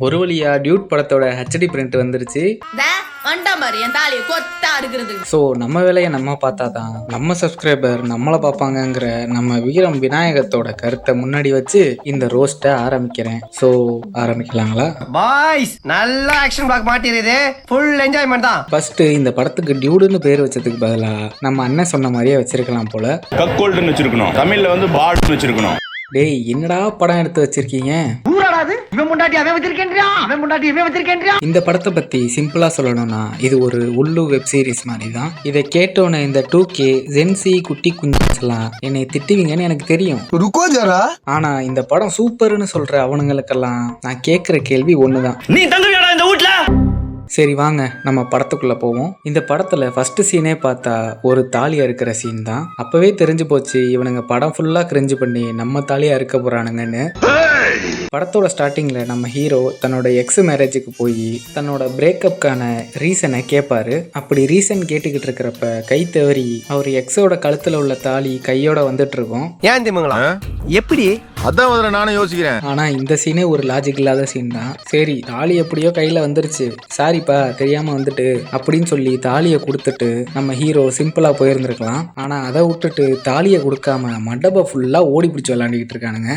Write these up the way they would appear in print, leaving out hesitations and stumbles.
ஒரு வழியா டியூட் படத்தோட ஹெச்டி பிரிண்ட் வந்துருச்சு. ஸோ நம்ம வேலையை நம்ம பார்த்தா தான் நம்ம சப்ஸ்கிரைபர் நம்மளை பார்ப்பாங்கங்கிற நம்ம வீரம் விநாயகத்தோட கருத்தை முன்னாடி வச்சு இந்த ரோஸ்ட்டை ஆரம்பிக்கிறேன். ஸோ ஆரம்பிக்கலாங்களா பாய்ஸ்? நல்ல ஆக்ஷன் பிளாக் மாட்டிருது, ஃபுல் என்ஜாய்மெண்ட் தான். ஃபர்ஸ்ட் இந்த படத்துக்கு டியூடுன்னு பேர் வச்சதுக்கு பதிலா நம்ம அண்ணன் சொன்ன மாதிரியே வச்சிருக்கலாம் போல. கக்கோல்டுன்னு வச்சிருக்கணும், தமிழ்ல வந்து பால்னு வச்சிருக்கணும். டேய் என்னடா படம் எடுத்து வச்சிருக்கீங்க? இந்த படத்தை பத்தி சிம்பிளா சொல்லணும்னா இது ஒரு உள்ளு வெப் சீரிஸ் மாதிரி தான். இதை கேட்டோன்னு இந்த 2K ஜென்சி குட்டி குஞ்செல்லாம் என்னை திட்டுவீங்கன்னு எனக்கு தெரியும். ஆனா இந்த படம் சூப்பர்னு சொல்ற அவனுங்களுக்கெல்லாம் நான் கேட்கிற கேள்வி ஒண்ணுதான், நீ தங்குவியாடா இந்த வீட்ல? சரி வாங்க நம்ம படத்துக்குள்ள போவோம். இந்த படத்துல ஃபர்ஸ்ட் சீனே பார்த்தா ஒரு தாலியா இருக்கிற சீன் தான். அப்பவே தெரிஞ்சு போச்சு இவனுங்க படம் ஃபுல்லா கிரிஞ்சு பண்ணி நம்ம தாலியா இருக்க போறானுங்கன்னு. படத்தோட ஸ்டார்டிங்ல நம்ம ஹீரோ தன்னோட எக்ஸ் மேரேஜுக்கு போய் தன்னோட பிரேக்கப்கான ரீசனை கேட்பாரு. அப்படி ரீசன் கேட்டுக்கிட்டு இருக்கிறப்ப கை தவறி அவர் எக்ஸோட கழுத்துல உள்ள தாலி கையோட வந்துட்டு இருக்கும். ஏன் திமுங்களா எப்படி? அதான் முதல்ல நானும் யோசிக்கிறேன். ஆனா இந்த சீனே ஒரு லாஜிக் இல்லாத சீன் தான். சரி தாலி எப்படியோ கையில வந்துருச்சு, சாரிப்பா தெரியாம வந்துட்டு அப்படின்னு சொல்லி தாலியை கொடுத்துட்டு நம்ம ஹீரோ சிம்பிளா போயிருந்திருக்கலாம். ஆனா அதை விட்டுட்டு தாலியை கொடுக்காம மண்டபம் ஃபுல்லா ஓடி பிடிச்சு விளையாண்டுக்கிட்டு இருக்கானுங்க.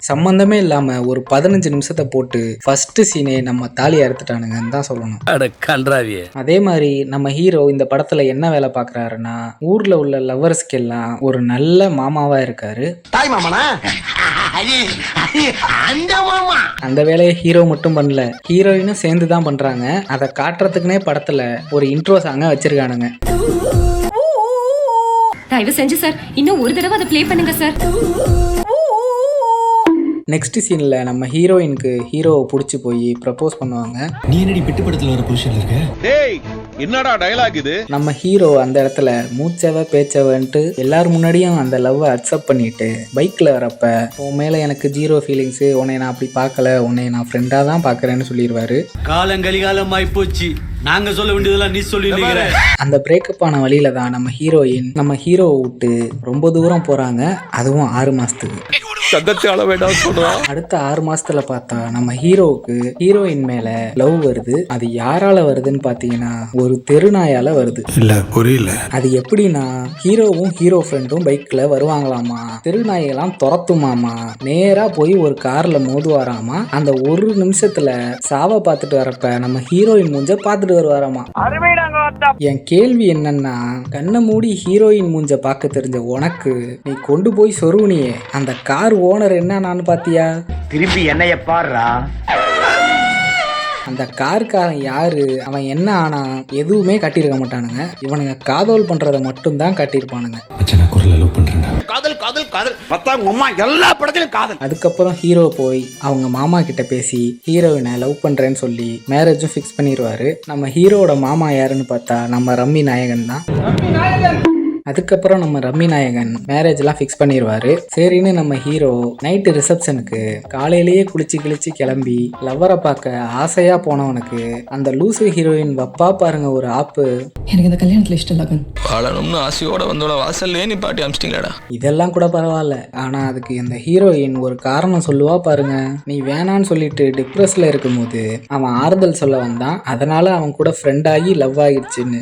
சம்பந்தமே இல்லாம ஒரு 15 நிமிஷத்தை போட்டு ஃபர்ஸ்ட் சீனே நம்ம தாலியை அறுத்துட்டானுங்கன்னு தான் சொல்லணும். அதே மாதிரி நம்ம ஹீரோ இந்த படத்துல என்ன வேலை பாக்குறாருன்னா ஊர்ல உள்ள லவ்வர்ஸ்க்கு எல்லாம் ஒரு நல்ல மாமாவா இருக்காரு. அந்த வேலையை ஹீரோ மட்டும் பண்ணல, ஹீரோயினும் சேர்ந்து தான் பண்றாங்க. அதை காட்டுறதுக்குனே படத்துல ஒரு இன்ட்ரோ சாங்க வச்சிருக்கானுங்க. தயவு செஞ்சு சார் இன்னும் ஒரு தடவை அதை ப்ளே பண்ணுங்க சார். நெக்ஸ்ட் சீன்ல நம்ம ஹீரோயினுக்கு ஹீரோவை பிடிச்சி போய் ப்ரப்போஸ் பண்ணுவாங்க. நீ என்னடி பிட்டு படத்துல வர பொசிஷன்ல இருக்க? டேய் என்னடா டயலாக் இது? நம்ம ஹீரோ அந்த இடத்துல மூச்சவ பேச்சவன்ட்டு எல்லாரும் முன்னாடியும் அந்த லவ்வை அக்செப்ட் பண்ணிட்டு பைக்ல வரப்ப உன் மேல எனக்கு ஜீரோ ஃபீலிங்ஸ், உன்னை நான் அப்படி பார்க்கல, உன்னை நான் ஃப்ரெண்டா தான் பாக்குறேன்னு சொல்லிடுவாரு. காலங்கலிகாலமாய் போச்சு, நாங்க சொல்ல வேண்டியதெல்லாம் நீ சொல்லி. அந்த பிரேக்கப் ஆன வழியில தான் நம்ம ஹீரோயின் நம்ம ஹீரோவை விட்டு ரொம்ப தூரம் போறாங்க, அதுவும் 6 மாசத்துக்கு. அடுத்த 6 மாசத்துல பார்த்தா நம்ம ஹீரோவுக்கு ஹீரோயின் மேல லவ் வருது. அது யாரால வருதுன்னு பாத்தீங்கன்னா ஒரு தெருநாயால வருது. இல்ல புரியல. அது எப்படின்னா ஹீரோவும் ஹீரோ ஃப்ரெண்டும் பைக்ல வருவாங்களாமா, தெருநாயெல்லாம் துரத்துமாமா, நேரா போய் ஒரு கார்ல மோதுவாராமா. அந்த ஒரு நிமிஷத்துல சாவ பார்த்துட்டு வரப்ப நம்ம ஹீரோயின் மூஞ்ச பார்த்துட்டு வருவாராமா. என் கேள்வி என்னன்னா, கண்ணை மூடி ஹீரோயின் மூஞ்ச பார்க்க தெரிஞ்ச உனக்கு நீ கொண்டு போய் சொருவனியே அந்த கார் ஓனர் என்னன்னு பாத்தியா? திருப்பி என்னைய பாருடா. அந்த கார்காரன் யாரு, அவன் என்ன ஆனா எதுவுமே காட்டியிருக்க மாட்டானுங்க. இவனுங்க காதல் பண்றத மட்டும் தான் காட்டியிருப்பானுங்க. அதுக்கப்புறம் ஹீரோ போய் அவங்க மாமா கிட்ட பேசி ஹீரோயினை லவ் பண்றேன்னு சொல்லி மேரேஜும் ஃபிக்ஸ் பண்ணிடுவாரு. நம்ம ஹீரோட மாமா யாருன்னு பார்த்தா நம்ம ரம்மி நாயகன் தான். அதுக்கப்புறம் நம்ம ரம்மி நாயகன் மேரேஜ் எல்லாம் ஃபிக்ஸ் பண்ணிடுவாரு. சரின்னு நம்ம ஹீரோ நைட்டு ரிசப்ஷனுக்கு காலையிலேயே குளிச்சு கிளம்பி லவ்வரை பார்க்க ஆசையா போனவனுக்கு அந்த லூசு ஹீரோயின் வப்பா பாருங்க ஒரு ஆப்பு. எனக்கு இந்த கல்யாணத்துல இஷ்டம் இல்ல. வாழணும்னு ஆசையோட வந்தோட வாசல்லே நீ பாட்டி அமிச்சிட்டீங்களாடா. இதெல்லாம் கூட பரவாயில்ல, ஆனா அதுக்கு இந்த ஹீரோயின் ஒரு காரணம் சொல்லுவா பாருங்க. நீ வேணான்னு சொல்லிட்டு டிப்ரெஸ்ல இருக்கும்போது அவன் ஆறுதல் சொல்ல வந்தான், அதனால அவன் கூட ஃப்ரெண்ட் ஆகி லவ் ஆகிடுச்சுன்னு.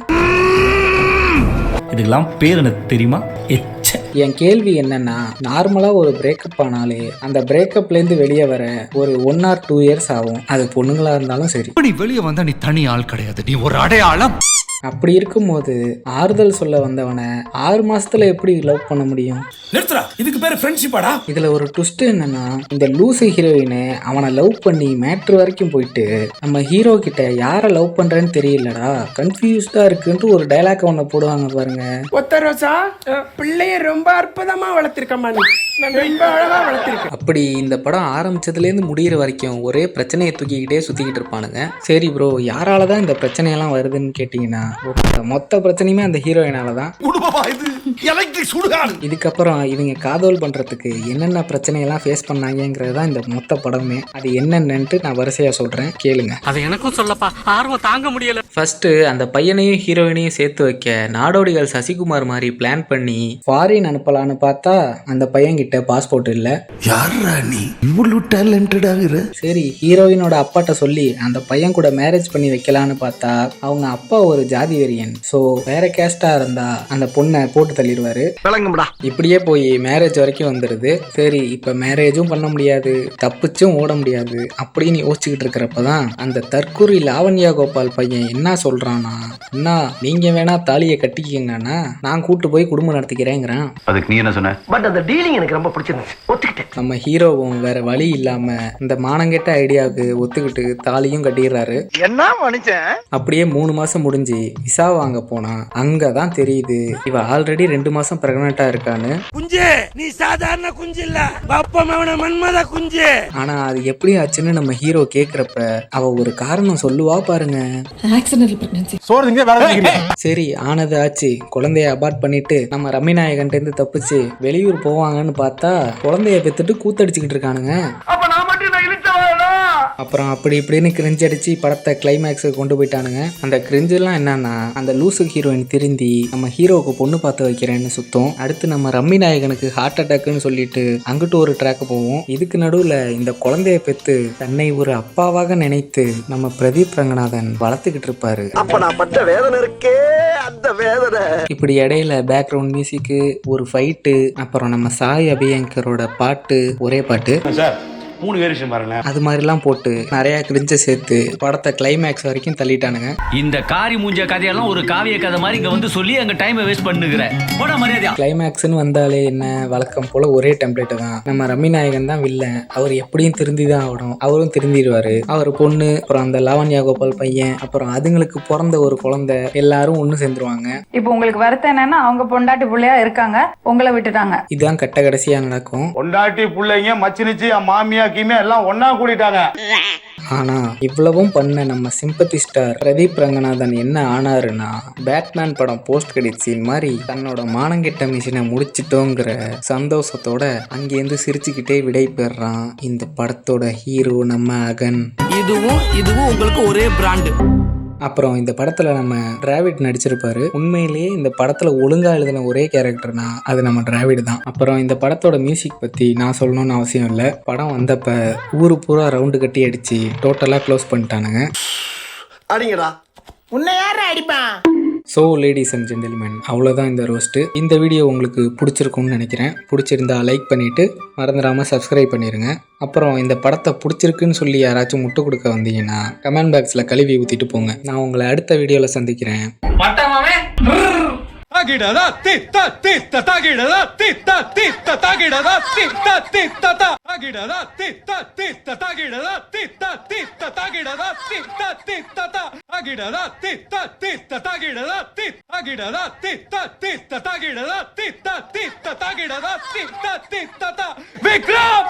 இதுக்கெல்லாம் பேர் எனக்கு தெரியுமா? என் கேள்வி என்னன்னா, நார்மலா ஒரு பிரேக்கப் ஆனாலே அந்த பிரேக்கப்ல இருந்து வெளியே வர ஒரு 1 or 2 years ஆகும். அது பொண்ணுங்களா இருந்தாலும் சரி. வெளியே வந்தா நீ தனி ஆள் கிடையாது, நீ ஒரு அடையாளம். அப்படி இருக்கும்போது ஆறுதல் சொல்ல வந்தவனை 6 மாசத்துல எப்படி லவ் பண்ண முடியும்? நிறுத்துறா, இதுக்கு பேரு ஃப்ரெண்ட்ஷிப்பாடா? இதுல ஒரு ட்விஸ்ட் என்னன்னா, இந்த லூசு ஹீரோயினு அவனை லவ் பண்ணி மேட்ரு வரைக்கும் போயிட்டு நம்ம ஹீரோ கிட்ட யார லவ் பண்றேன்னு தெரியலடா, கன்ஃபியூஸ்டா இருக்குன்ட்டு ஒரு டைலாக் ஒண்ணு போடுவாங்க பாருங்க. ஒத்த ரோசா பிள்ளைய ரொம்ப அற்புதமா வளர்த்திருக்கமா, ரொம்ப அழகா வளர்த்திருக்க. அப்படி இந்த படம் ஆரம்பிச்சதுல இருந்து முடிகிற வரைக்கும் ஒரே பிரச்சனையை தூக்கிக்கிட்டே சுத்திக்கிட்டு இருப்பானுங்க. சரி ப்ரோ, யாராலதான் இந்த பிரச்சனையெல்லாம் வருதுன்னு கேட்டீங்கன்னா மொத்த பிரச்சனையுமே அந்த ஹீரோயினால தான். இதுக்கப்புறம் இவங்க காதல் பண்றதுக்கு என்னென்ன பிரச்சனையெல்லாம் ஃபேஸ் பண்ணாங்கிறது தான் இந்த மொத்த படமே. அது என்னென்னட்டு நான் வரிசையா சொல்றேன், கேளுங்க. அது எனக்கும் சொல்லப்பா, ஆர்வம் தாங்க முடியல. ஃபர்ஸ்ட் அந்த பையனையும் ஹீரோயினையும் சேர்த்து வைக்க நாடோடிகள் சசிகுமார் மாதிரி பிளான் பண்ணி ஃபாரின் அனுப்பலான்னு பார்த்தா அந்த பையன் கிட்ட பாஸ்போர்ட் இல்ல. யார் நீ இவ்வளவு டேலண்டட் ஆகுற. சரி, ஹீரோயினோட அப்பாட்ட சொல்லி அந்த பையன் கூட மேரேஜ் பண்ணி வைக்கலான்னு பார்த்தா அவங்க அப்பா ஒரு ஜாதி வெறியன். ஸோ வேற கேஸ்டா இருந்தா அந்த பொண்ணை போட்டு தள்ளிடுவாரு. இப்படியே போய் மேரேஜ் வரைக்கும் வந்துடுது. சரி, இப்ப மேரேஜும் பண்ண முடியாது, தப்பிச்சும் ஓட முடியாது அப்படின்னு யோசிச்சுக்கிட்டு இருக்கிறப்பதான் அந்த தற்கூரி லாவண்யா கோபால் பையன் என்ன சொல்றானா, என்ன நீங்க வேணா தாலியை கட்டிக்கங்கன்னா நான் கூட்டு போய் குடும்பம் நடத்திக்கிறேங்கிறான். அதுக்கு நீ என்ன சொன்ன? பட் அந்த டீலிங் எனக்கு ரொம்ப பிடிச்சிருந்துச்சு, ஒத்துக்கிட்டேன். நம்ம ஹீரோவும் வேற வழி இல்லாம இந்த மானங்கெட்ட ஐடியாவுக்கு ஒத்துக்கிட்டு தாலியும் கட்டிடுறாரு. என்ன மனுஷன்? அப்படியே 3 மாசம் முடிஞ்சு விசா வாங்க போனா அங்கதான் தெரியுது இவ ஆல்ரெடி 2 மாசம் பிரெக்னெண்டா இருக்கான்னு. குஞ்சே, நீ சாதாரண குஞ்சு இல்ல, பாப்பா மன்மத குஞ்சு. ஆனா அது எப்படி ஆச்சுன்னு நம்ம ஹீரோ கேக்குறப்ப அவ ஒரு காரணம் சொல்லுவா பாருங்க. Accidental pregnancy. சரி, ஆனது ஆச்சு. குழந்தைய அபார்ட் பண்ணிட்டு நம்ம ரம்மி நாயகன்ட்ட இருந்து தப்பிச்சு வெளியூர் போவாங்கன்னு பார்த்தா குழந்தைய பெத்துட்டு கூத்தடிச்சுக்கிட்டு இருக்கானுங்க. அப்புறம் அப்படி இப்படின்னு கிரிஞ்சு அடிச்சு படத்தை கிளைமேக்ஸுக்கு கொண்டு போயிட்டானுங்க. அந்த கிரிஞ்செல்லாம் என்னன்னா, அந்த லூசு ஹீரோயின் திருந்தி நம்ம ஹீரோவுக்கு பொண்ணு பார்த்து வைக்கிறேன்னு சுத்தம். அடுத்து நம்ம ரம்மி நாயகனுக்கு ஹார்ட் அட்டாக்னு சொல்லிட்டு அங்கிட்டு ஒரு ட்ராக் போவோம். இதுக்கு நடுவில் இந்த குழந்தைய பெற்று தன்னை ஒரு அப்பாவாக நினைத்து நம்ம பிரதீப் ரங்கநாதன் வளர்த்துக்கிட்டு இருப்பாரு. இப்படி இடையில பேக்ரவுண்ட் மியூசிக்கு, ஒரு ஃபைட்டு, அப்புறம் நம்ம சாய் அபியங்கரோட பாட்டு, ஒரே பாட்டு, சார் 3 வேரியேஷன் பாருங்க. அது மாதிரிலாம் போட்டு நிறைய கிரிஞ்ச சேர்த்து படத்தை கிளைமேக்ஸ் வரைக்கும் தள்ளிட்டானுங்க. இந்த காரி மூஞ்ச கதையெல்லாம் ஒரு காவிய கதை மாதிரி இங்க வந்து சொல்லி அங்க டைமை வேஸ்ட் பண்ணுகிறேன். போட மரியாதையா. கிளைமேக்ஸ்னு வந்தாலே என்ன, வழக்கம் போல ஒரே டெம்ப்ளேட் தான். நம்ம ரம்மி நாயகன் தான் வில்லன், அவர் எப்படியும் திருந்தி தான் ஆகணும். அவரும் திருந்திடுவாரு. அவர் பொண்ணு, அப்புறம் அந்த லாவண்யா கோபால் பையன், அப்புறம் அதுங்களுக்கு பிறந்த ஒரு குழந்தை, எல்லாரும் ஒண்ணு சேர்ந்துருவாங்க. இப்போ உங்களுக்கு வருத்தம் என்னன்னா அவங்க பொண்டாட்டி பிள்ளையா இருக்காங்க, உங்களை விட்டுட்டாங்க. இதுதான் கட்ட கடைசியா நடக்கும். பொண்டாட்டி பிள்ளைங்க மச்சினிச்சு மாமியா கீமியா எல்லாம் ஒன்னா கூடிட்டாங்க. ஆனா இவ்வளவும் பண்ண நம்ம சிம்பத்தி ஸ்டார் பிரதீப் ரங்கநாதன் என்ன ஆனாருன்னா, பேட்மேன் படம் போஸ்ட் கிரெடிட் சீன் மாதிரி தன்னோட மானங்கெட்ட மிஷினை முடிச்சிட்டோங்கிற சந்தோஷத்தோட அங்கேருந்து சிரிச்சுக்கிட்டே விடை பெறான் இந்த படத்தோட ஹீரோ நம்ம அகன். இதுவும் உங்களுக்கு ஒரே பிராண்டு. அப்புறம் இந்த படத்துல நம்ம டிராவிட் நடிச்சிருப்பாரு. உண்மையிலேயே இந்த படத்துல ஒழுங்கா எழுதின ஒரே கேரக்டர்னா அது நம்ம டிராவிட் தான். அப்புறம் இந்த படத்தோட மியூசிக் பத்தி நான் சொல்லணும்னு அவசியம் இல்லை. படம் வந்தப்ப ஊரு பூரா ரவுண்டு கட்டி அடிச்சு டோட்டலா க்ளோஸ் பண்ணிட்டானுங்க. அடிங்கடா, உன்னை யார அடிப்பான்? ஸோ லேடிஸ் அண்ட் ஜென்டில்மேன், அவ்வளோதான் இந்த ரோஸ்ட்டு. இந்த வீடியோ உங்களுக்கு பிடிச்சிருக்கும்னு நினைக்கிறேன். பிடிச்சிருந்தா லைக் பண்ணிவிட்டு மறந்துடாமல் சப்ஸ்கிரைப் பண்ணிடுங்க. அப்புறம் இந்த படத்தை பிடிச்சிருக்குன்னு சொல்லி யாராச்சும் முட்டு கொடுக்க வந்தீங்கன்னா கமெண்ட் பாக்ஸில் கழுவி ஊற்றிட்டு போங்க. நான் உங்களை அடுத்த வீடியோவில் சந்திக்கிறேன். விக்ரம்!